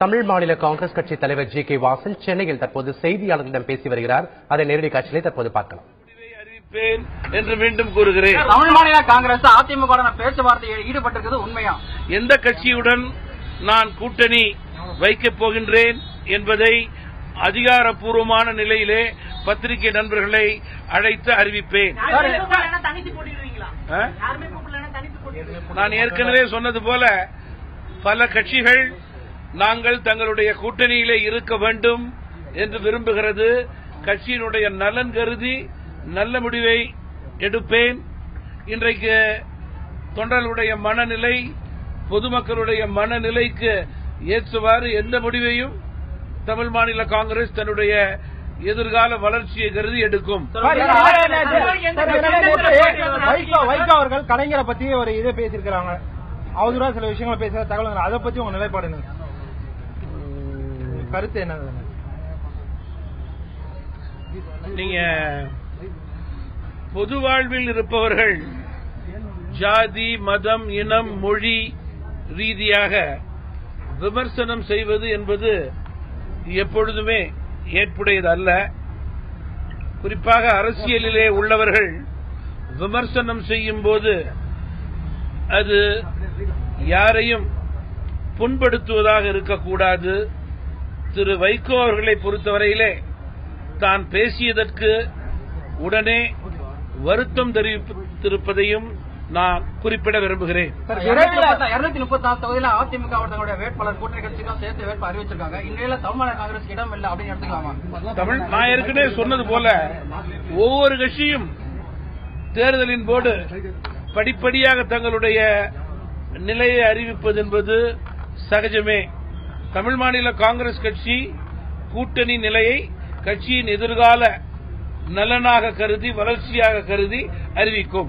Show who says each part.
Speaker 1: தமிழ் மாநில காங்கிரஸ் கட்சி தலைவர் ஜி.கே. வாசன் சென்னையில் தற்போது செய்தியாளர்களிடம் பேசி வருகிறார். அதை நேரடி காட்சியிலே தற்போது பார்க்கலாம்.
Speaker 2: அறிவிப்பேன் என்று மீண்டும் கூறுகிறேன்.
Speaker 3: தமிழ் மாநில காங்கிரஸ் அதிமுக பேச்சுவார்த்தையில் ஈடுபட்டிருக்கிறது உண்மையா?
Speaker 2: எந்த கட்சியுடன் நான் கூட்டணி வைக்கப் போகின்றேன் என்பதை அதிகாரப்பூர்வமான நிலையிலே பத்திரிகை நண்பர்களை அழைத்து அறிவிப்பேன். நான் ஏற்கனவே சொன்னது போல பல கட்சிகள் நாங்கள் தங்களுடைய கூட்டணியிலே இருக்க வேண்டும் என்று விரும்புகிறது. கட்சியினுடைய நலன் கருதி நல்ல முடிவை எடுப்பேன். இன்றைக்கு தொண்டர்களுடைய மனநிலை, பொதுமக்களுடைய மனநிலைக்கு ஏற்றவாறு எந்த முடிவையும் தமிழ் மாநில காங்கிரஸ் தன்னுடைய எதிர்கால வளர்ச்சியை கருதி எடுக்கும்.
Speaker 4: வைகோ அவர்கள் கலைஞரை பத்தி ஒரு இதை பேசியிருக்கிறாங்க, அவதூறா சில விஷயங்களை பேசுற தகவல், அதை பத்தி உங்க நிலைப்பாடு என்ன, கருத்து என்ன?
Speaker 2: நீங்க பொது வாழ்வில் இருப்பவர்கள் ஜாதி, மதம், இனம், மொழி ரீதியாக விமர்சனம் செய்வது என்பது எப்பொழுதுமே ஏற்புடையது அல்ல. குறிப்பாக அரசியலிலே உள்ளவர்கள் விமர்சனம் செய்யும் போது அது யாரையும் புண்படுத்துவதாக இருக்கக்கூடாது. திரு வைகோ அவர்களை பொறுத்தவரையிலே தான் பேசியதற்கு உடனே வருத்தம் தெரிவித்திருப்பதையும் நான் குறிப்பிட விரும்புகிறேன்.
Speaker 3: 234 தொகுதியில் அதிமுக அவர்களுடைய வேட்பாளர் கூட்டணி கட்சிகள் சேர்த்து வேட்பாளர் அறிவிச்சிருக்காங்க. இந்நிலையில தமிழ்நாடு காங்கிரஸ் இடம் இல்லை அப்படின்னு எடுத்துக்கலாமா?
Speaker 2: நான் ஏற்கனவே சொன்னது போல ஒவ்வொரு கட்சியும் தேர்தலின் போது படிப்படியாக தங்களுடைய நிலையை அறிவிப்பது என்பது சகஜமே. தமிழ் மாநில காங்கிரஸ் கட்சி கூட்டணி நிலையை கட்சியின் எதிர்கால நலனாக கருதி, வளர்ச்சியாக கருதி அறிவிக்கும்.